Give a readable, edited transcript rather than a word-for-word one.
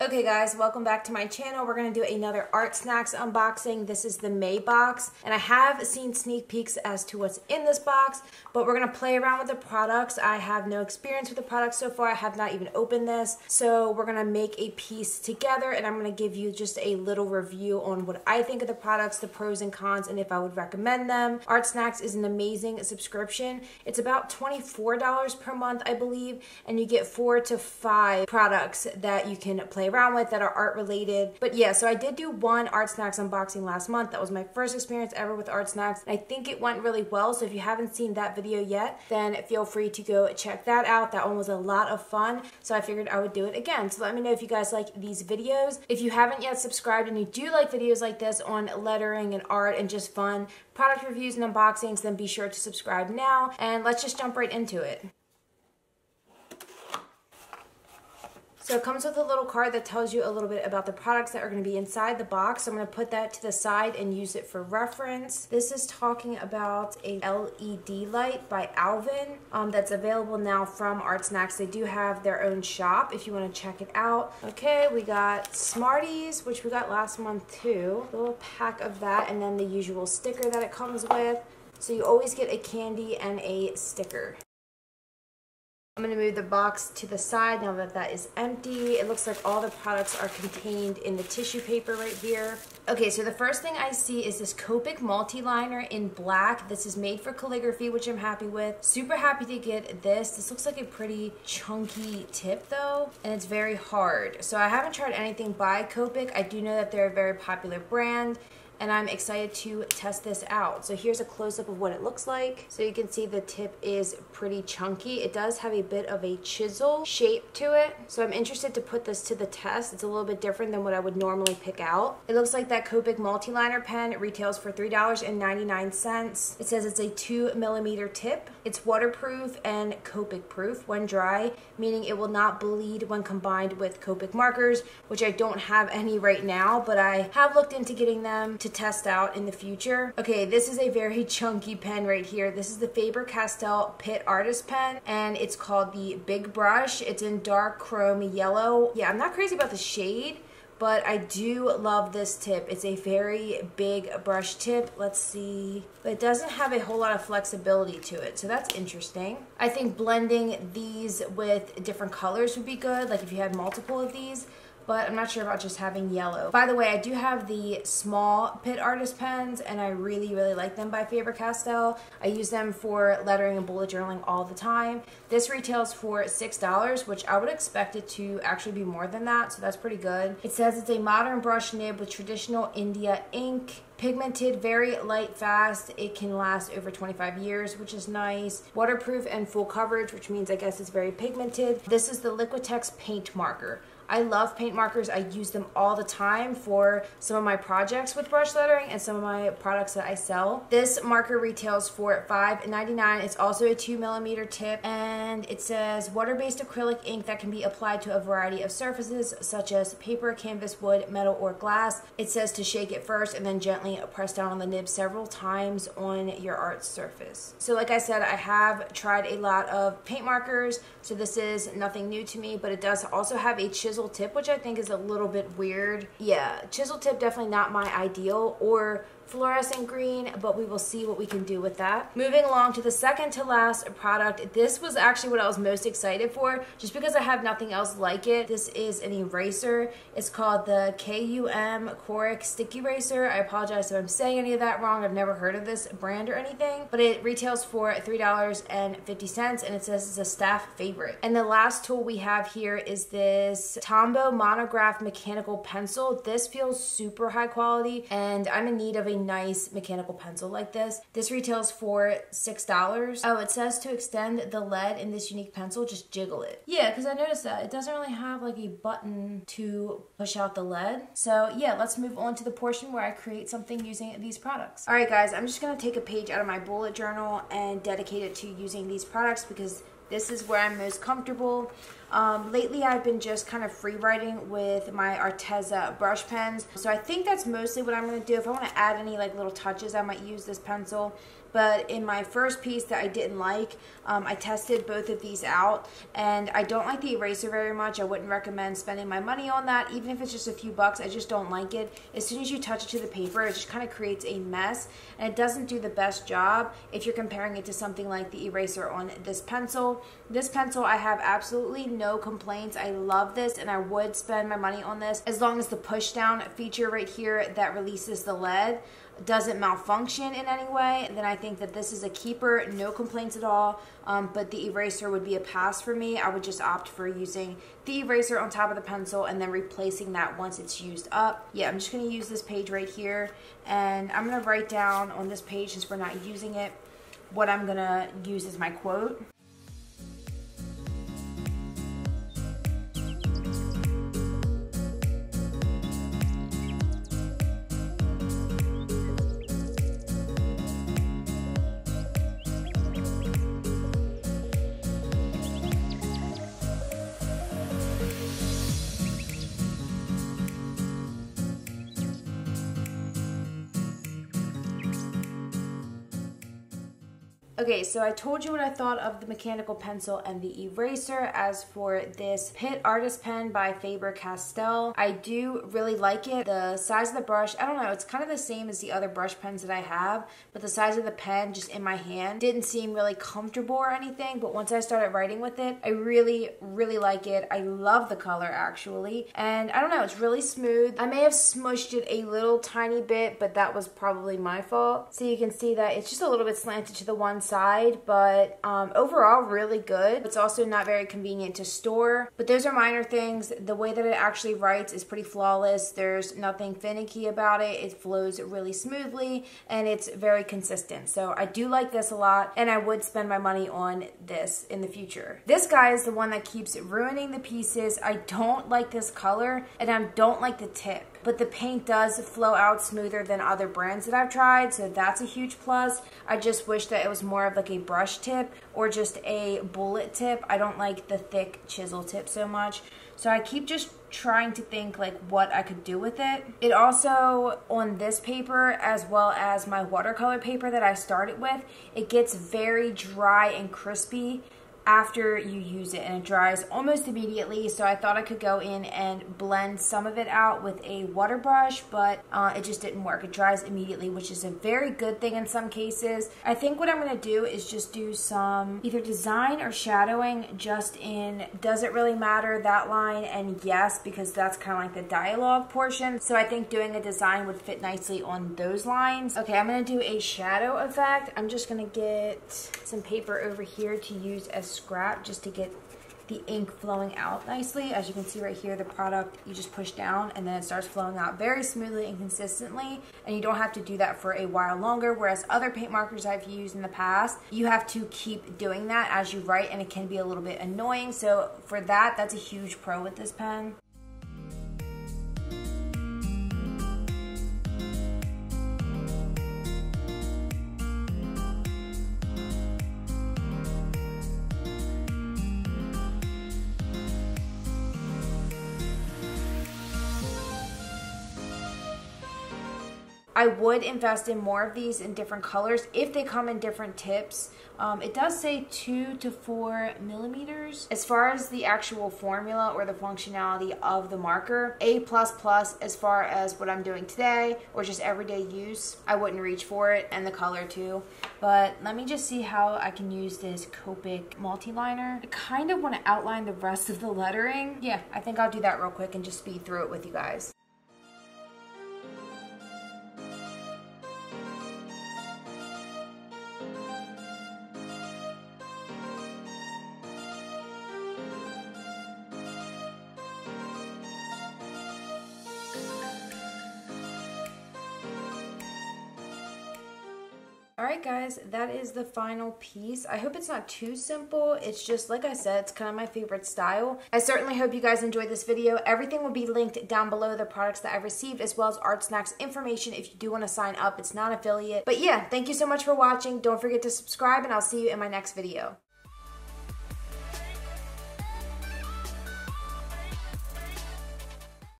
Okay guys, welcome back to my channel. We're going to do another Art Snacks unboxing. This is the May box, and I have seen sneak peeks as to what's in this box, but we're going to play around with the products. I have no experience with the products so far. I have not even opened this, so we're going to make a piece together, and I'm going to give you just a little review on what I think of the products, the pros and cons, and if I would recommend them. Art Snacks is an amazing subscription. It's about $24 per month, I believe, and you get 4 to 5 products that you can play around with that are art related. But yeah, so I did do one Art Snacks unboxing last month. That was my first experience ever with Art Snacks, and I think it went really well. So if you haven't seen that video yet, then feel free to go check that out. That one was a lot of fun, so I figured I would do it again. So let me know if you guys like these videos. If you haven't yet subscribed and you do like videos like this on lettering and art and just fun product reviews and unboxings, then be sure to subscribe now, and let's just jump right into it. So it comes with a little card that tells you a little bit about the products that are going to be inside the box. So I'm going to put that to the side and use it for reference. This is talking about a LED light by Alvin that's available now from Art Snacks. They do have their own shop if you want to check it out. Okay, we got Smarties, which we got last month too. A little pack of that, and then the usual sticker that it comes with. So you always get a candy and a sticker. I'm going to move the box to the side now that that is empty. It looks like all the products are contained in the tissue paper right here. Okay, so the first thing I see is this Copic Multiliner in black. This is made for calligraphy, which I'm happy with. Super happy to get this. This looks like a pretty chunky tip though, and it's very hard. So I haven't tried anything by Copic. I do know that they're a very popular brand, and I'm excited to test this out. So here's a close-up of what it looks like. So you can see the tip is pretty chunky. It does have a bit of a chisel shape to it. So I'm interested to put this to the test. It's a little bit different than what I would normally pick out. It looks like that Copic Multiliner pen retails for $3.99. It says it's a 2mm tip. It's waterproof and Copic proof when dry, meaning it will not bleed when combined with Copic markers, which I don't have any right now, but I have looked into getting them to test out in the future. Okay, this is a very chunky pen right here. This is the Faber-Castell PITT Artist Pen, and it's called the Big Brush. It's in dark chrome yellow. Yeah, I'm not crazy about the shade, but I do love this tip. It's a very big brush tip. Let's see. But it doesn't have a whole lot of flexibility to it, so that's interesting. I think blending these with different colors would be good, like if you had multiple of these, but I'm not sure about just having yellow. By the way, I do have the small PITT Artist pens, and I really like them by Faber-Castell. I use them for lettering and bullet journaling all the time. This retails for $6, which I would expect it to actually be more than that, so that's pretty good. It says it's a modern brush nib with traditional India ink. Pigmented, very light, fast. It can last over 25 years, which is nice. Waterproof and full coverage, which means I guess it's very pigmented. This is the Liquitex paint marker. I love paint markers. I use them all the time for some of my projects with brush lettering and some of my products that I sell. This marker retails for $5.99. It's also a 2mm tip, and it says water-based acrylic ink that can be applied to a variety of surfaces such as paper, canvas, wood, metal, or glass. It says to shake it first and then gently press down on the nib several times on your art surface. So like I said, I have tried a lot of paint markers, so this is nothing new to me, but it does also have a chisel tip, which I think is a little bit weird. Yeah, chisel tip definitely not my ideal, or fluorescent green, but we will see what we can do with that. Moving along to the second to last product. This was actually what I was most excited for, just because I have nothing else like it. This is an eraser. It's called the KUM Correc-Stick Eraser. I apologize if I'm saying any of that wrong. I've never heard of this brand or anything, but it retails for $3.50, and it says it's a staff favorite. And the last tool we have here is this Tombow monograph mechanical pencil. This feels super high quality, and I'm in need of a nice mechanical pencil like this. This retails for $6. Oh, it says to extend the lead in this unique pencil, just jiggle it. Yeah, because I noticed that it doesn't really have like a button to push out the lead. So yeah, let's move on to the portion where I create something using these products. All right guys, I'm just gonna take a page out of my bullet journal and dedicate it to using these products because this is where I'm most comfortable. Lately I've been just kind of free writing with my Arteza brush pens. So I think that's mostly what I'm going to do. If I want to add any like little touches, I might use this pencil. But in my first piece that I didn't like, I tested both of these out, and I don't like the eraser very much. I wouldn't recommend spending my money on that, even if it's just a few bucks. I just don't like it. As soon as you touch it to the paper, it just kind of creates a mess, and it doesn't do the best job if you're comparing it to something like the eraser on this pencil. This pencil, I have absolutely no complaints. I love this, and I would spend my money on this as long as the push down feature right here that releases the lead doesn't malfunction in any way. Then I think that this is a keeper, no complaints at all. But the eraser would be a pass for me. I would just opt for using the eraser on top of the pencil and then replacing that once it's used up. Yeah, I'm just going to use this page right here, and I'm going to write down on this page, since we're not using it, what I'm going to use as my quote. Okay, so I told you what I thought of the mechanical pencil and the eraser. As for this PITT Artist Pen by Faber-Castell, I do really like it. The size of the brush, I don't know, it's kind of the same as the other brush pens that I have, but the size of the pen just in my hand didn't seem really comfortable or anything, but once I started writing with it, I really like it. I love the color actually, and I don't know, it's really smooth. I may have smushed it a little tiny bit, but that was probably my fault. So you can see that it's just a little bit slanted to the one side, but overall really good. It's also not very convenient to store, but those are minor things. The way that it actually writes is pretty flawless. There's nothing finicky about it. It flows really smoothly, and it's very consistent. So I do like this a lot, and I would spend my money on this in the future. This guy is the one that keeps ruining the pieces. I don't like this color, and I don't like the tip, but the paint does flow out smoother than other brands that I've tried, so that's a huge plus. I just wish that it was more of like a brush tip or just a bullet tip. I don't like the thick chisel tip so much, so I keep just trying to think like what I could do with it. It also, on this paper as well as my watercolor paper that I started with, it gets very dry and crispy after you use it, and it dries almost immediately. So I thought I could go in and blend some of it out with a water brush, but it just didn't work. It dries immediately, which is a very good thing in some cases. I think what I'm going to do is just do some either design or shadowing just in Does It Really Matter, that line, and Yes, because that's kind of like the dialogue portion. So I think doing a design would fit nicely on those lines. Okay, I'm going to do a shadow effect. I'm just going to get some paper over here to use as scrap just to get the ink flowing out nicely. As you can see right here, the product, you just push down and then it starts flowing out very smoothly and consistently, and you don't have to do that for a while longer, whereas other paint markers I've used in the past, you have to keep doing that as you write, and it can be a little bit annoying. So for that, that's a huge pro with this pen. I would invest in more of these in different colors if they come in different tips. It does say 2 to 4 millimeters. As far as the actual formula or the functionality of the marker, A++ as far as what I'm doing today or just everyday use, I wouldn't reach for it, and the color too. But let me just see how I can use this Copic Multiliner. I kind of want to outline the rest of the lettering. Yeah, I think I'll do that real quick and just speed through it with you guys. Alright guys, that is the final piece. I hope it's not too simple. It's just, like I said, it's kind of my favorite style. I certainly hope you guys enjoyed this video. Everything will be linked down below, the products that I've received, as well as Art Snacks information if you do want to sign up. It's not affiliate. But yeah, thank you so much for watching. Don't forget to subscribe, and I'll see you in my next video.